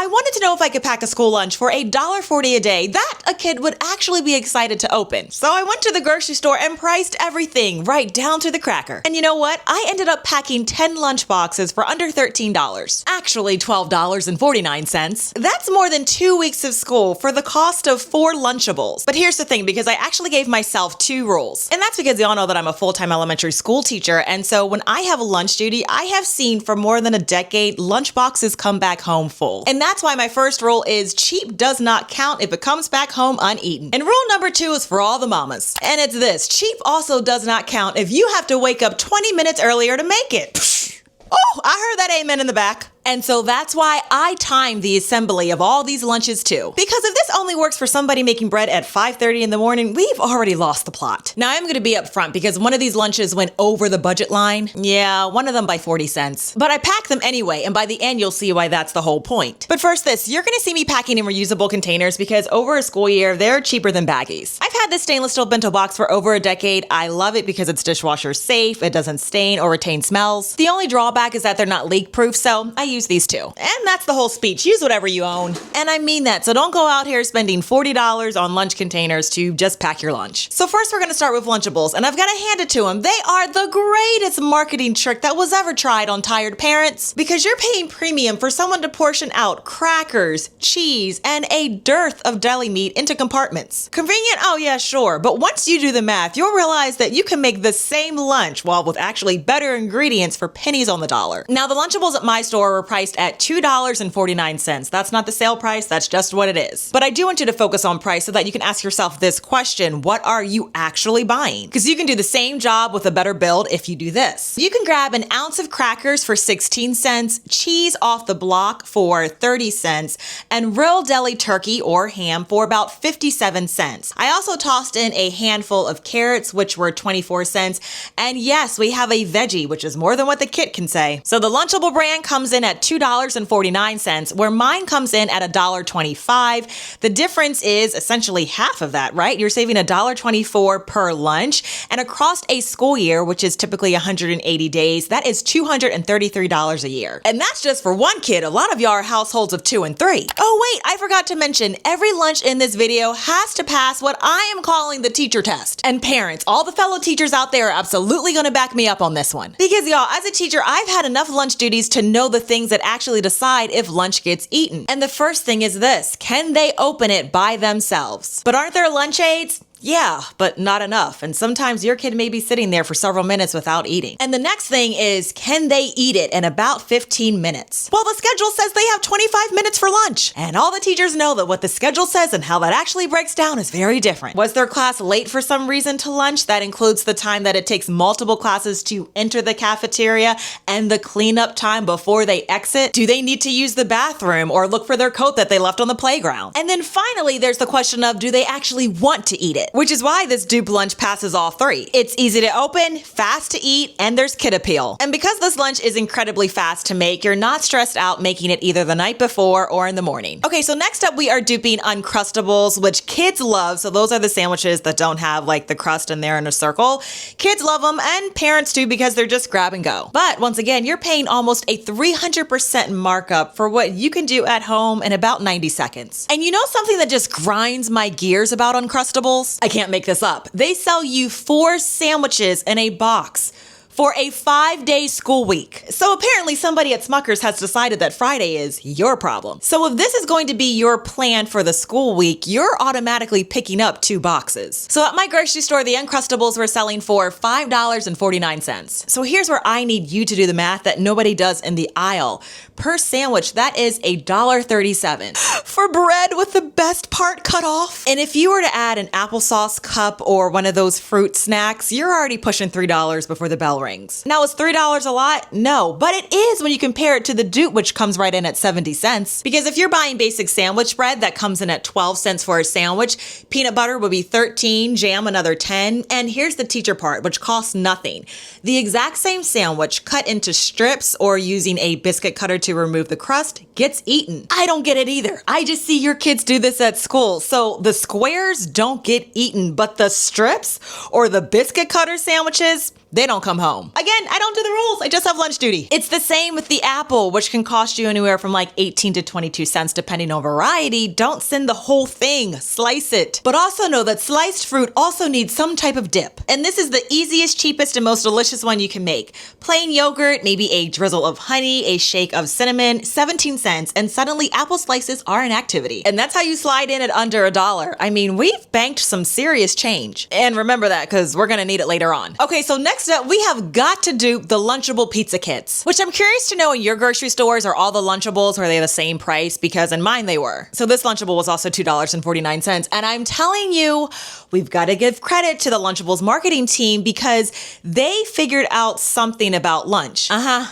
I wanted to know if I could pack a school lunch for $1.40 a day that a kid would actually be excited to open. So I went to the grocery store and priced everything right down to the cracker. And you know what? I ended up packing 10 lunch boxes for under $13. Actually, $12.49. That's more than 2 weeks of school for the cost of 4 Lunchables. But here's the thing, because I actually gave myself 2 rules. And that's because y'all know that I'm a full-time elementary school teacher, and so when I have lunch duty, I have seen for more than a decade lunch boxes come back home full. And that's why my first rule is cheap does not count if it comes back home uneaten. And rule number 2 is for all the mamas. And it's this: cheap also does not count if you have to wake up 20 minutes earlier to make it. Psh. Oh, I heard that amen in the back. And so that's why I time the assembly of all these lunches too. Because if this only works for somebody making bread at 5:30 in the morning, we've already lost the plot. Now I'm gonna be upfront because one of these lunches went over the budget line. Yeah, one of them by 40 cents. But I packed them anyway, and by the end you'll see why that's the whole point. But first this, you're gonna see me packing in reusable containers because over a school year, they're cheaper than baggies. I've had this stainless steel bento box for over a decade. I love it because it's dishwasher safe, it doesn't stain or retain smells. The only drawback is that they're not leak proof, so I use these too. And that's the whole speech. Use whatever you own. And I mean that, so don't go out here spending $40 on lunch containers to just pack your lunch. So first we're gonna start with Lunchables, and I've gotta hand it to them. They are the greatest marketing trick that was ever tried on tired parents, because you're paying premium for someone to portion out crackers, cheese, and a dearth of deli meat into compartments. Convenient? Oh yeah, sure. But once you do the math, you'll realize that you can make the same lunch, while with actually better ingredients for pennies on the dollar. Now the Lunchables at my store were priced at $2.49. That's not the sale price, that's just what it is. But I do want you to focus on price so that you can ask yourself this question: what are you actually buying? Because you can do the same job with a better build if you do this. You can grab an ounce of crackers for 16 cents, cheese off the block for 30 cents, and real deli turkey or ham for about 57 cents. I also tossed in a handful of carrots, which were 24 cents, and yes, we have a veggie, which is more than what the kit can say. So the Lunchable brand comes in at $2.49, where mine comes in at $1.25. The difference is essentially half of that, right? You're saving $1.24 per lunch, and across a school year, which is typically 180 days, that is $233 a year. And that's just for one kid. A lot of y'all are households of 2 and 3. Oh wait, I forgot to mention, every lunch in this video has to pass what I am calling the teacher test. And parents, all the fellow teachers out there are absolutely gonna back me up on this one. Because y'all, as a teacher, I've had enough lunch duties to know the things that actually decide if lunch gets eaten. And the first thing is this: can they open it by themselves? But aren't there lunch aids? Yeah, but not enough. And sometimes your kid may be sitting there for several minutes without eating. And the next thing is, can they eat it in about 15 minutes? Well, the schedule says they have 25 minutes for lunch. And all the teachers know that what the schedule says and how that actually breaks down is very different. Was their class late for some reason to lunch? That includes the time that it takes multiple classes to enter the cafeteria and the cleanup time before they exit. Do they need to use the bathroom or look for their coat that they left on the playground? And then finally, there's the question of, do they actually want to eat it? Which is why this dupe lunch passes all 3. It's easy to open, fast to eat, and there's kid appeal. And because this lunch is incredibly fast to make, you're not stressed out making it either the night before or in the morning. Okay, so next up we are duping Uncrustables, which kids love. So those are the sandwiches that don't have like the crust in there in a circle. Kids love them, and parents do, because they're just grab and go. But once again, you're paying almost a 300% markup for what you can do at home in about 90 seconds. And you know something that just grinds my gears about Uncrustables? I can't make this up. They sell you 4 sandwiches in a box for a 5-day school week. So apparently somebody at Smucker's has decided that Friday is your problem. So if this is going to be your plan for the school week, you're automatically picking up 2 boxes. So at my grocery store, the Uncrustables were selling for $5.49. So here's where I need you to do the math that nobody does in the aisle. Per sandwich, that is $1.37. For bread with the best part cut off. And if you were to add an applesauce cup or one of those fruit snacks, you're already pushing $3 before the bell rings. Now, is $3 a lot? No, but it is when you compare it to the dupe, which comes right in at 70 cents. Because if you're buying basic sandwich bread, that comes in at 12 cents for a sandwich. Peanut butter would be 13, jam another 10, and here's the teacher part, which costs nothing. The exact same sandwich cut into strips or using a biscuit cutter to remove the crust gets eaten. I don't get it either. I just see your kids do this at school. So the squares don't get eaten, but the strips or the biscuit cutter sandwiches, They don't come home. Again, I don't do the rules. I just have lunch duty. It's the same with the apple, which can cost you anywhere from like 18 to 22 cents depending on variety. Don't send the whole thing. Slice it. But also know that sliced fruit also needs some type of dip. And this is the easiest, cheapest, and most delicious one you can make. Plain yogurt, maybe a drizzle of honey, a shake of cinnamon, 17 cents, and suddenly apple slices are an activity. And that's how you slide in at under $1. I mean, we've banked some serious change. And remember that because we're gonna need it later on. Okay, so next up, we have got to dupe the Lunchable pizza kits, which I'm curious to know in your grocery stores, are all the Lunchables, were they the same price? Because in mine they were. So this Lunchable was also $2.49. And I'm telling you, we've got to give credit to the Lunchables marketing team because they figured out something about lunch.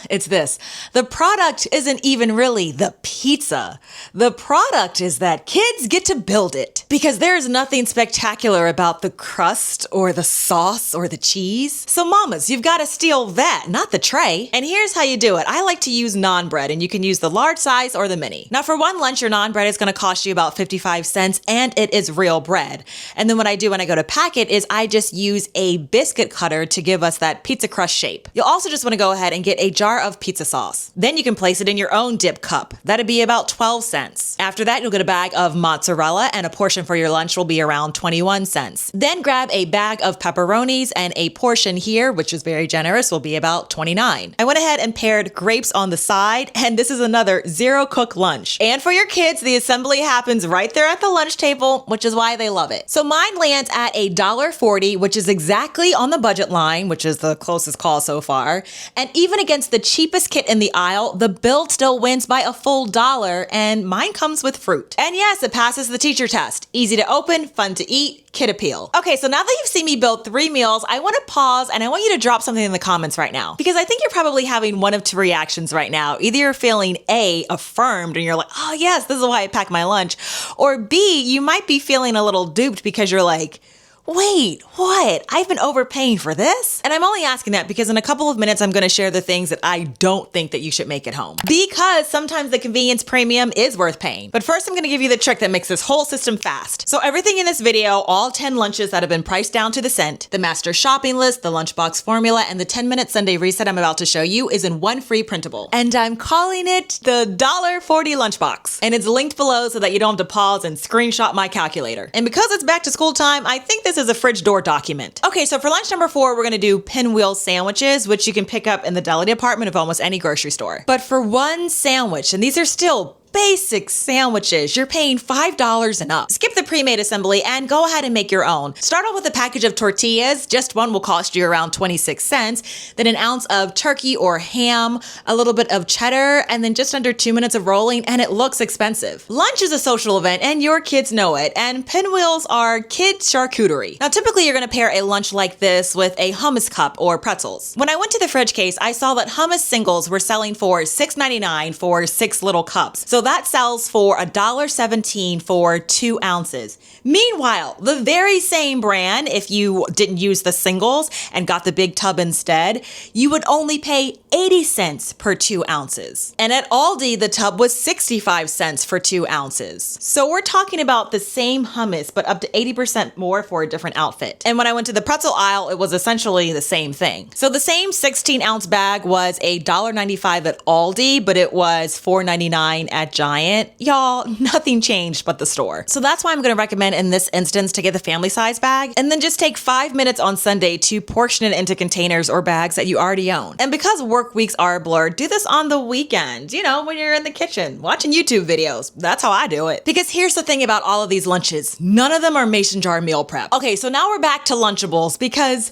It's this. The product isn't even really the pizza. The product is that kids get to build it because there's nothing spectacular about the crust or the sauce or the cheese. So mamas, you've got to steal that, not the tray. And here's how you do it. I like to use naan bread, and you can use the large size or the mini. Now for one lunch, your naan bread is going to cost you about 55 cents, and it is real bread. And then what I do when I go to pack it is I just use a biscuit cutter to give us that pizza crust shape. You'll also just want to go ahead and get a jar of pizza sauce. Then you can place it in your own dip cup. That'd be about 12 cents. After that, you'll get a bag of mozzarella, and a portion for your lunch will be around 21 cents. Then grab a bag of pepperonis, and a portion here, which is very generous, will be about 29. I went ahead and paired grapes on the side, and this is another zero cook lunch. And for your kids, the assembly happens right there at the lunch table, which is why they love it. So mine lands at $1.40, which is exactly on the budget line, which is the closest call so far. And even against the cheapest kit in the aisle, the build still wins by a full $1, and mine comes with fruit. And yes, it passes the teacher test. Easy to open, fun to eat, kid appeal. Okay, so now that you've seen me build 3 meals, I want to pause and I want you to drop something in the comments right now. Because I think you're probably having one of two reactions right now. Either you're feeling A, affirmed, and you're like, oh yes, this is why I pack my lunch. Or B, you might be feeling a little duped because you're like, wait, what? I've been overpaying for this? And I'm only asking that because in a couple of minutes, I'm going to share the things that I don't think that you should make at home. Because sometimes the convenience premium is worth paying. But first, I'm going to give you the trick that makes this whole system fast. So everything in this video, all 10 lunches that have been priced down to the cent, the master shopping list, the Lunchbox formula, and the 10-minute Sunday reset I'm about to show you is in one free printable. And I'm calling it the $1.40 Lunchbox. And it's linked below so that you don't have to pause and screenshot my calculator. And because it's back to school time, I think this is a fridge door document. Okay, so for lunch number 4, we're gonna do pinwheel sandwiches, which you can pick up in the deli department of almost any grocery store. But for one sandwich, and these are still basic sandwiches, you're paying $5 and up. Skip the pre-made assembly and go ahead and make your own. Start off with a package of tortillas. Just one will cost you around 26 cents. Then an ounce of turkey or ham, a little bit of cheddar, and then just under 2 minutes of rolling, and it looks expensive. Lunch is a social event and your kids know it, and pinwheels are kid charcuterie. Now typically you're gonna pair a lunch like this with a hummus cup or pretzels. When I went to the fridge case, I saw that hummus singles were selling for $6.99 for 6 little cups. So that sells for $1.17 for 2 ounces. Meanwhile, the very same brand, if you didn't use the singles and got the big tub instead, you would only pay 80 cents per 2 ounces. And at Aldi, the tub was 65 cents for 2 ounces. So we're talking about the same hummus, but up to 80% more for a different outfit. And when I went to the pretzel aisle, it was essentially the same thing. So the same 16-ounce bag was $1.95 at Aldi, but it was $4.99 at Giant. Y'all, nothing changed but the store. So that's why I'm gonna recommend in this instance to get the family size bag, and then just take 5 minutes on Sunday to portion it into containers or bags that you already own. And because work weeks are blurred, do this on the weekend, you know, when you're in the kitchen, watching YouTube videos. That's how I do it. Because here's the thing about all of these lunches, none of them are mason jar meal prep. Okay, so now we're back to Lunchables because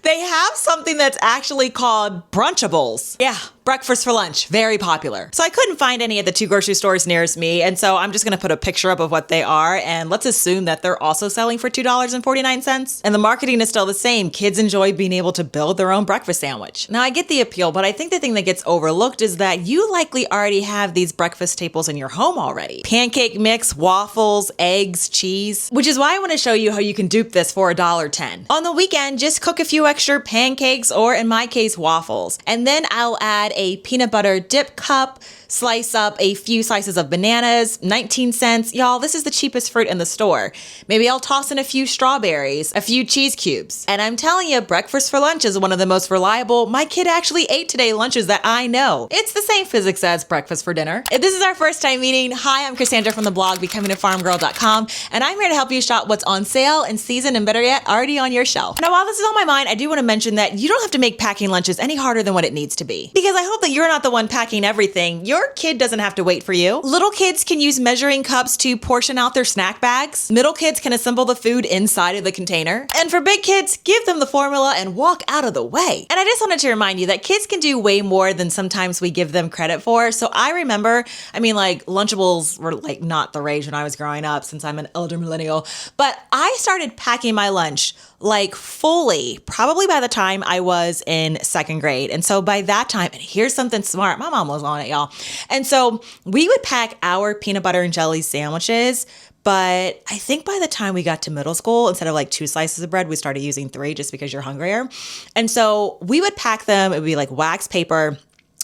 they have something that's actually called Brunchables. Yeah, breakfast for lunch, very popular. So I couldn't find any at the 2 grocery stores nearest me, and so I'm just gonna put a picture up of what they are, and let's assume that they're also selling for $2.49. And the marketing is still the same. Kids enjoy being able to build their own breakfast sandwich. Now I get the appeal, but I think the thing that gets overlooked is that you likely already have these breakfast staples in your home already. Pancake mix, waffles, eggs, cheese, which is why I wanna show you how you can dupe this for $1.10. On the weekend, just cook a few extra pancakes, or in my case, waffles. And then I'll add a peanut butter dip cup, slice up a few slices of bananas, 19 cents. Y'all, this is the cheapest fruit in the store. Maybe I'll toss in a few strawberries, a few cheese cubes. And I'm telling you, breakfast for lunch is one of the most reliable, my kid actually ate today lunches that I know. It's the same physics as breakfast for dinner. If this is our first time meeting, hi, I'm Cassandra from the blog becomingafarmgirl.com, and I'm here to help you shop what's on sale, in season, and better yet, already on your shelf. Now, while this is on my mind, I do want to mention that you don't have to make packing lunches any harder than what it needs to be. Because I hope that you're not the one packing everything. Your kid doesn't have to wait for you. Little kids can use measuring cups to portion out their snack bags. Middle kids can assemble the food inside of the container. And for big kids, give them the formula and walk out of the way. And I just wanted to remind you that kids can do way more than sometimes we give them credit for. So I remember, Lunchables were like not the rage when I was growing up, since I'm an elder millennial, but I started packing my lunch like fully, probably by the time I was in second grade. And so by that time, and here's something smart, my mom was on it, y'all. And so we would pack our peanut butter and jelly sandwiches. But I think by the time we got to middle school, instead of like 2 slices of bread, we started using 3 just because you're hungrier. And so we would pack them, it would be like wax paper.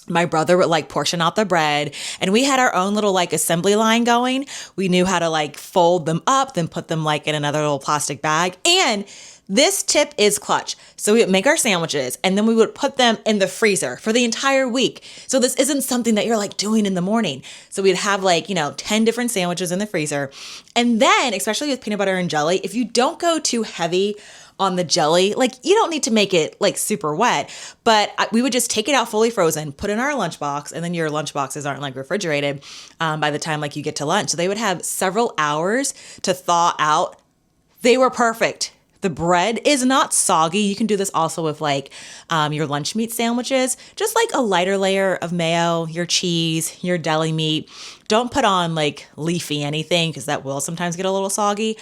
My brother would like portion out the bread, and we had our own little like assembly line going. We knew how to like fold them up, then put them like in another little plastic bag. And this tip is clutch. So we would make our sandwiches, and then we would put them in the freezer for the entire week. So this isn't something that you're like doing in the morning. So we'd have 10 different sandwiches in the freezer. And then, especially with peanut butter and jelly, if you don't go too heavy on the jelly, you don't need to make it super wet, but we would just take it out fully frozen, put it in our lunchbox, and then your lunchboxes aren't refrigerated by the time you get to lunch. So they would have several hours to thaw out. They were perfect. The bread is not soggy. You can do this also with your lunch meat sandwiches. Just a lighter layer of mayo, your cheese, your deli meat. Don't put on leafy anything, because that will sometimes get a little soggy.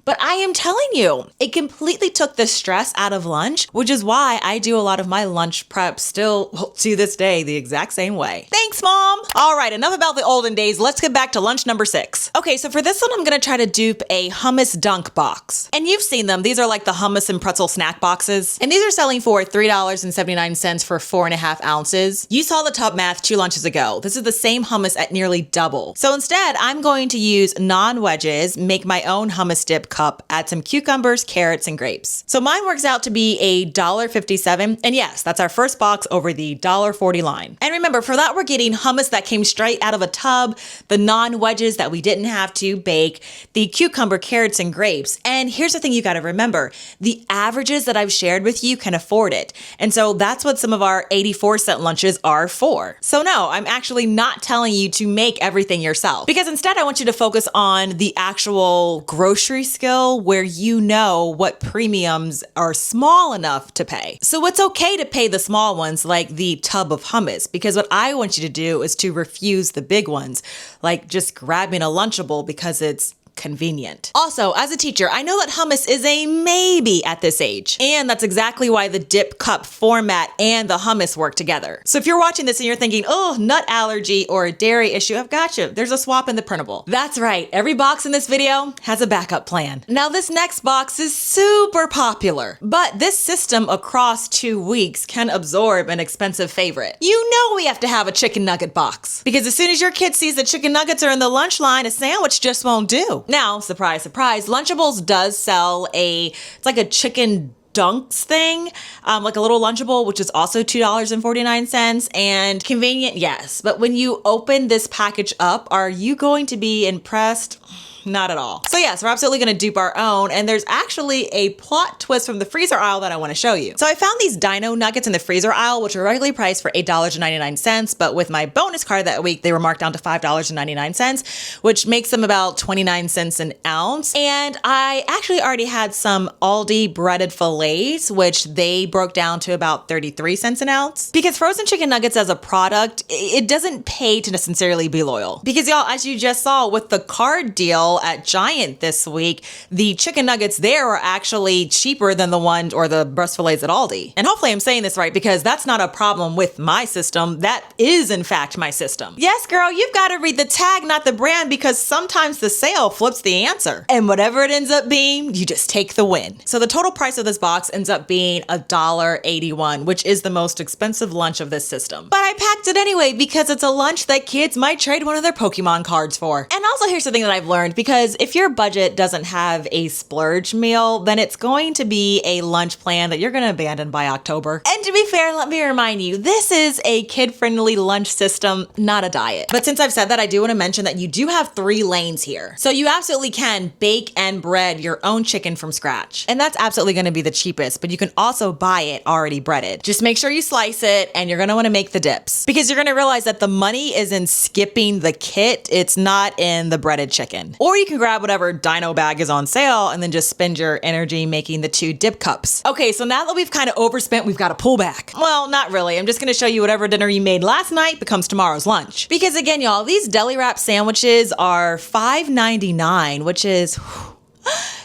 But I am telling you, it completely took the stress out of lunch, which is why I do a lot of my lunch prep still to this day the exact same way. Thanks, Mom. All right, enough about the olden days. Let's get back to lunch number 6. Okay, so for this one, I'm gonna try to dupe a hummus dunk box. And you've seen them. These are the hummus and pretzel snack boxes. And these are selling for $3.79 for 4.5 ounces. You saw the tub math 2 lunches ago. This is the same hummus at nearly double. So instead, I'm going to use non-wedges, make my own hummus dip cup, add some cucumbers, carrots, and grapes. So mine works out to be $1.57. And yes, that's our first box over the $1.40 line. And remember, for that, we're getting hummus that came straight out of a tub, the non-wedges that we didn't have to bake, the cucumber, carrots, and grapes. And here's the thing you gotta remember, the averages that I've shared with you can afford it. And so that's what some of our 84-cent lunches are for. So no, I'm actually not telling you to make everything yourself, because instead I want you to focus on the actual grocery skill where you know what premiums are small enough to pay. So it's okay to pay the small ones, like the tub of hummus, because what I want you to do is to refuse the big ones, like just grabbing a Lunchable because it's convenient. Also, as a teacher, I know that hummus is a maybe at this age, and that's exactly why the dip cup format and the hummus work together. So if you're watching this and you're thinking, oh, nut allergy or a dairy issue, I've got you. There's a swap in the printable. That's right. Every box in this video has a backup plan. Now, this next box is super popular, but this system across 2 weeks can absorb an expensive favorite. You know we have to have a chicken nugget box, because as soon as your kid sees that chicken nuggets are in the lunch line, a sandwich just won't do. Now, surprise, surprise, Lunchables does sell it's like a chicken dunks thing, like a little Lunchable, which is also $2.49, and convenient, yes. But when you open this package up, are you going to be impressed? Not at all. So yes, we're absolutely gonna dupe our own, and there's actually a plot twist from the freezer aisle that I wanna show you. So I found these dino nuggets in the freezer aisle, which were regularly priced for $8.99, but with my bonus card that week, they were marked down to $5.99, which makes them about 29 cents an ounce. And I actually already had some Aldi breaded fillets, which they broke down to about 33 cents an ounce. Because frozen chicken nuggets as a product, it doesn't pay to necessarily be loyal. Because y'all, as you just saw with the card deal, sale at Giant this week, the chicken nuggets there are actually cheaper than the ones or the breast fillets at Aldi. And hopefully I'm saying this right because that's not a problem with my system. That is in fact my system. Yes, girl, you've got to read the tag, not the brand, because sometimes the sale flips the answer. And whatever it ends up being, you just take the win. So the total price of this box ends up being $1.81, which is the most expensive lunch of this system. But I packed it anyway because it's a lunch that kids might trade one of their Pokemon cards for. And also here's the thing that I've learned, because if your budget doesn't have a splurge meal, then it's going to be a lunch plan that you're going to abandon by October. And to be fair, let me remind you, this is a kid-friendly lunch system, not a diet. But since I've said that, I do want to mention that you do have 3 lanes here. So you absolutely can bake and bread your own chicken from scratch. And that's absolutely going to be the cheapest, but you can also buy it already breaded. Just make sure you slice it, and you're going to want to make the dips, because you're going to realize that the money is in skipping the kit. It's not in the breaded chicken. Or you can grab whatever dino bag is on sale and then just spend your energy making the 2 dip cups. Okay, so now that we've kind of overspent, we've got to pull back. Well, not really. I'm just going to show you whatever dinner you made last night becomes tomorrow's lunch. Because again, y'all, these deli wrap sandwiches are $5.99, which is...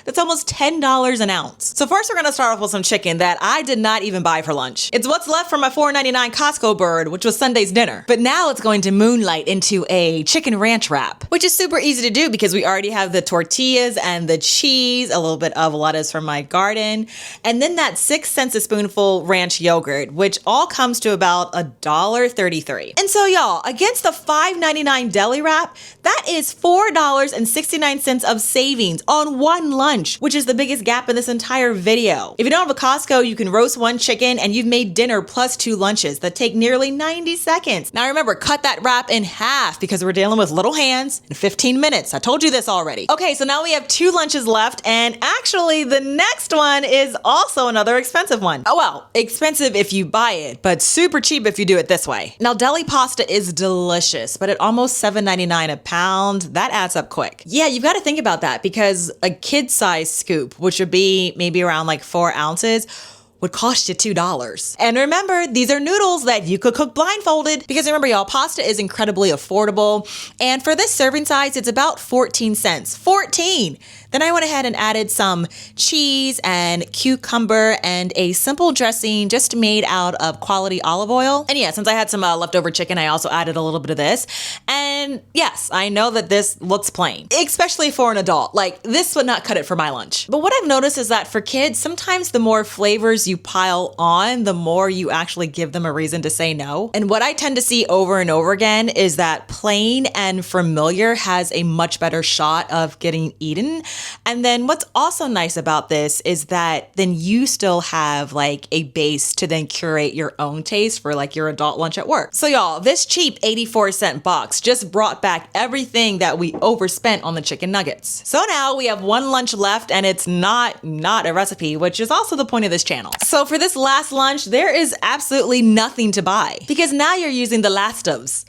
That's almost $10 an ounce. So first we're gonna start off with some chicken that I did not even buy for lunch. It's what's left from my $4.99 Costco bird, which was Sunday's dinner. But now it's going to moonlight into a chicken ranch wrap, which is super easy to do because we already have the tortillas and the cheese, a little bit of lettuce from my garden, and then that 6 cents a spoonful ranch yogurt, which all comes to about $1.33. And so y'all, against the $5.99 deli wrap, that is $4.69 of savings on one lunch, which is the biggest gap in this entire video. If you don't have a Costco, you can roast 1 chicken and you've made dinner plus 2 lunches that take nearly 90 seconds. Now remember, cut that wrap in half because we're dealing with little hands in 15 minutes. I told you this already. Okay, so now we have 2 lunches left, and actually the next one is also another expensive one. Oh well, expensive if you buy it, but super cheap if you do it this way. Now deli pasta is delicious, but at almost $7.99 a pound, that adds up quick. Yeah, you've got to think about that, because a kid-sized scoop, which would be maybe around like 4 ounces, would cost you $2. And remember, these are noodles that you could cook blindfolded, because remember y'all, pasta is incredibly affordable. And for this serving size, it's about 14 cents. 14! Then I went ahead and added some cheese and cucumber and a simple dressing just made out of quality olive oil. And yeah, since I had some leftover chicken, I also added a little bit of this. And yes, I know that this looks plain, especially for an adult. Like, this would not cut it for my lunch. But what I've noticed is that for kids, sometimes the more flavors you pile on, the more you actually give them a reason to say no. And what I tend to see over and over again is that plain and familiar has a much better shot of getting eaten. And then what's also nice about this is that then you still have like a base to then curate your own taste for like your adult lunch at work. So y'all, this cheap 84-cent box just brought back everything that we overspent on the chicken nuggets. So now we have 1 lunch left, and it's not a recipe, which is also the point of this channel. So for this last lunch, there is absolutely nothing to buy, because now you're using the last ofs.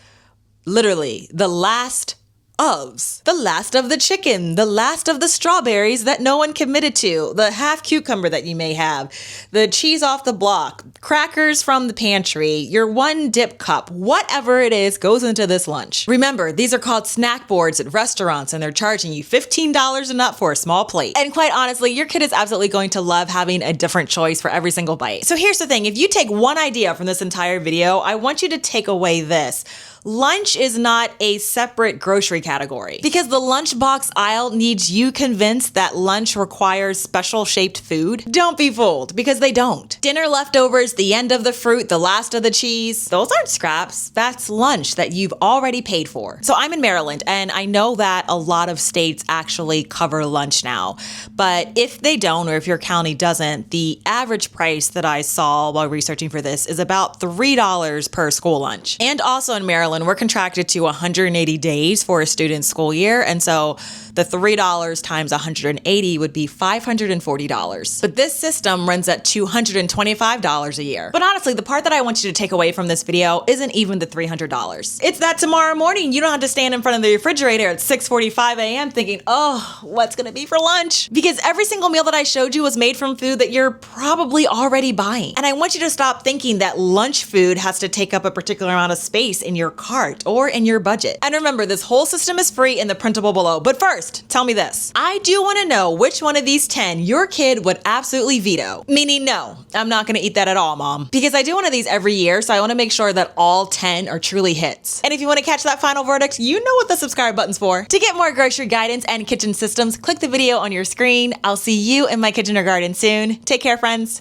Literally, the last ofs. The last of the chicken, the last of the strawberries that no one committed to, the half cucumber that you may have, the cheese off the block, crackers from the pantry, your 1 dip cup, whatever it is goes into this lunch. Remember, these are called snack boards at restaurants, and they're charging you $15 and up for a small plate. And quite honestly, your kid is absolutely going to love having a different choice for every single bite. So here's the thing, if you take one idea from this entire video, I want you to take away this. Lunch is not a separate grocery category, because the lunchbox aisle needs you convinced that lunch requires special shaped food. Don't be fooled, because they don't. Dinner leftovers, the end of the fruit, the last of the cheese, those aren't scraps. That's lunch that you've already paid for. So I'm in Maryland, and I know that a lot of states actually cover lunch now. But if they don't, or if your county doesn't, the average price that I saw while researching for this is about $3 per school lunch. And also in Maryland, we're contracted to 180 days for a student's school year. And so the $3 times 180 would be $540. But this system runs at $225 a year. But honestly, the part that I want you to take away from this video isn't even the $300. It's that tomorrow morning, you don't have to stand in front of the refrigerator at 6:45 a.m. thinking, oh, what's gonna be for lunch? Because every single meal that I showed you was made from food that you're probably already buying. And I want you to stop thinking that lunch food has to take up a particular amount of space in your cart or in your budget. And remember, this whole system is free in the printable below. But first, First, tell me this. I do want to know which one of these 10 your kid would absolutely veto. Meaning, no, I'm not going to eat that at all, Mom. Because I do one of these every year, so I want to make sure that all 10 are truly hits. And if you want to catch that final verdict, you know what the subscribe button's for. To get more grocery guidance and kitchen systems, click the video on your screen. I'll see you in my kitchen or garden soon. Take care, friends.